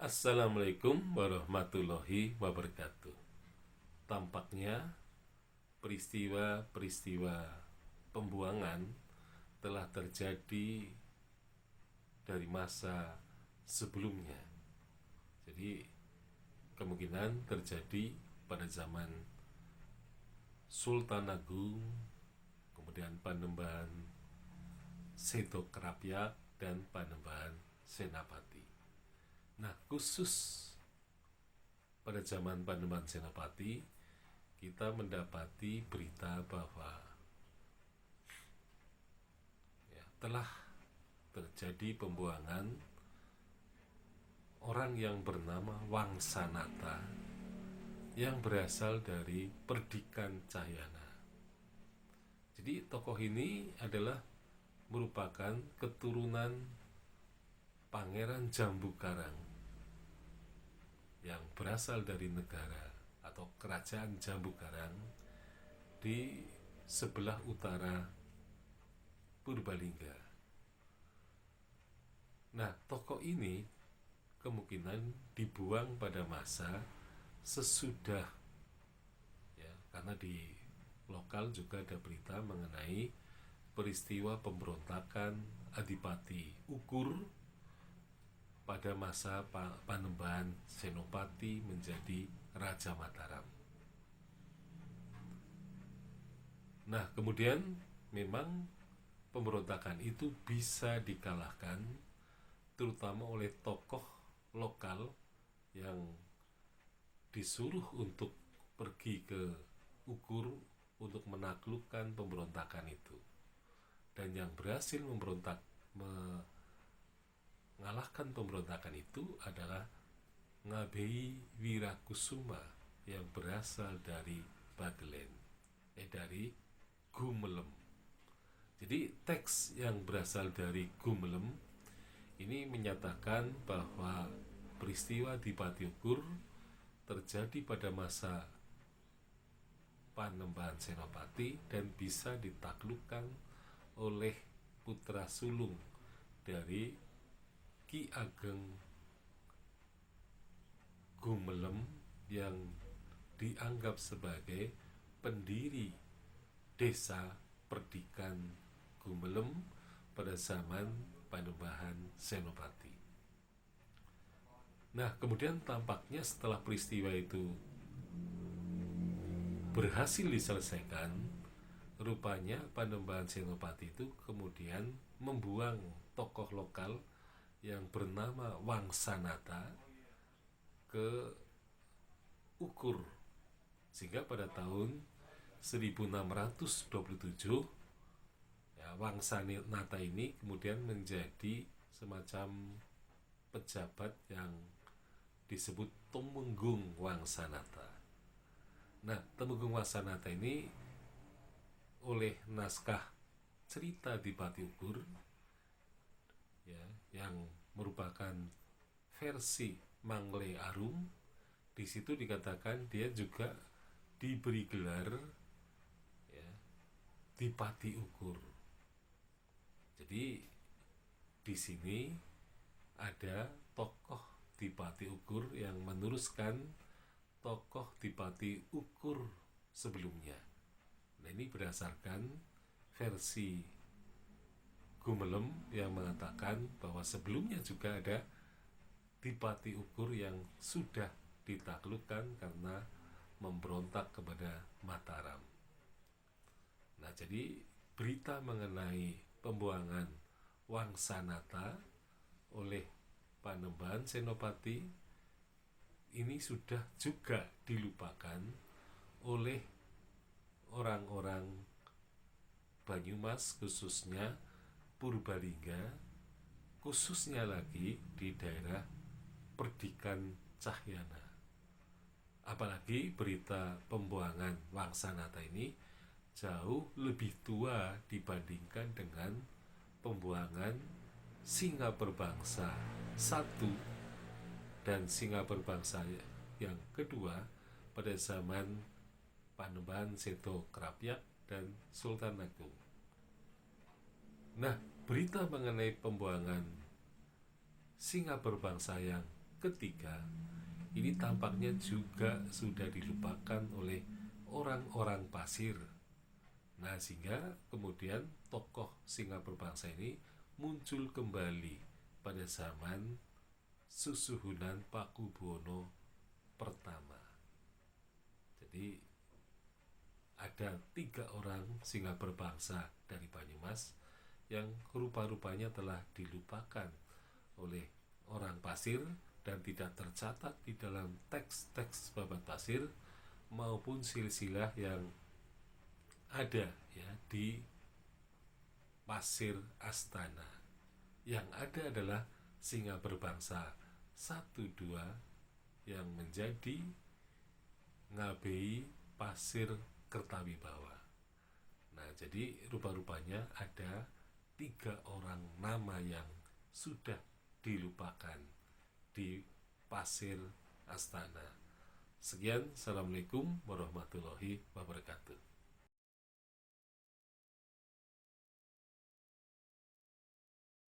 Assalamualaikum warahmatullahi wabarakatuh. Tampaknya peristiwa-peristiwa pembuangan telah terjadi dari masa sebelumnya. Jadi kemungkinan terjadi pada zaman Sultan Agung, kemudian Panembahan Setokrapyak, dan Panembahan Senapati. Nah, khusus pada zaman Panembahan Senapati, kita mendapati berita bahwa telah terjadi pembuangan orang yang bernama Wangsanata yang berasal dari Perdikan Cahyana. Jadi tokoh ini adalah merupakan keturunan Pangeran Jambukarang yang berasal dari negara atau kerajaan Jambukarang di sebelah utara Purbalingga. Nah, tokoh ini kemungkinan dibuang pada masa sesudah, karena di lokal juga ada berita mengenai peristiwa pemberontakan Adipati Ukur pada masa Panembahan Senopati menjadi Raja Mataram. Nah, kemudian memang pemberontakan itu bisa dikalahkan terutama oleh tokoh lokal yang disuruh untuk pergi ke Ukur untuk menaklukkan pemberontakan itu. Dan yang berhasil mengalahkan pemberontakan itu adalah Ngabei Wirakusuma yang berasal dari Bagelen, dari Gumelem. Jadi teks yang berasal dari Gumelem ini menyatakan bahwa peristiwa di Pati Ukur terjadi pada masa Panembahan Senopati dan bisa ditaklukkan oleh putra sulung dari Ki Ageng Gumelem yang dianggap sebagai pendiri desa Perdikan Gumelem pada zaman Panembahan Senopati. Nah, kemudian tampaknya setelah peristiwa itu berhasil diselesaikan, rupanya Panembahan Senopati itu kemudian membuang tokoh lokal yang bernama Wangsanata ke Ukur, sehingga pada tahun 1627 Wangsanata ini kemudian menjadi semacam pejabat yang disebut Tumenggung Wangsanata. Nah, Tumenggung Wangsanata ini oleh naskah cerita di Pati Ukur yang merupakan versi Mangle Arum, di situ dikatakan dia juga diberi gelar di Pati Ukur. Jadi di sini ada tokoh di Pati Ukur yang meneruskan tokoh di Pati Ukur sebelumnya. Nah, ini berdasarkan versi Gumelem yang mengatakan bahwa sebelumnya juga ada di Pati Ukur yang sudah ditaklukkan karena memberontak kepada Mataram. Nah, jadi berita mengenai pembuangan Wangsanata oleh Panembahan Senopati ini sudah juga dilupakan oleh orang-orang Banyumas, khususnya Purbalingga, khususnya lagi di daerah Perdikan Cahyana. Apalagi berita pembuangan Wangsanata ini jauh lebih tua dibandingkan dengan pembuangan Singa Berbangsa 1 dan Singa Berbangsa yang kedua pada zaman Panembahan Setokrapyak dan Sultan Agung. Nah, berita mengenai pembuangan Singa Berbangsa yang ketiga, ini tampaknya juga sudah dilupakan oleh orang-orang pasir. Nah, sehingga kemudian tokoh singa berbangsa ini muncul kembali pada zaman Susuhunan Pakubuwono pertama. Jadi ada 3 orang singa berbangsa dari Banyumas yang rupa-rupanya telah dilupakan oleh orang pasir dan tidak tercatat di dalam teks-teks babat pasir maupun silsilah yang ada ya di Pasir Astana. Yang ada adalah singa berbangsa 1-2 yang menjadi ngabei Pasir Kertawibawa. Nah, jadi rupa-rupanya ada 3 orang nama yang sudah dilupakan di Pasir Astana. Sekian, Assalamualaikum warahmatullahi wabarakatuh.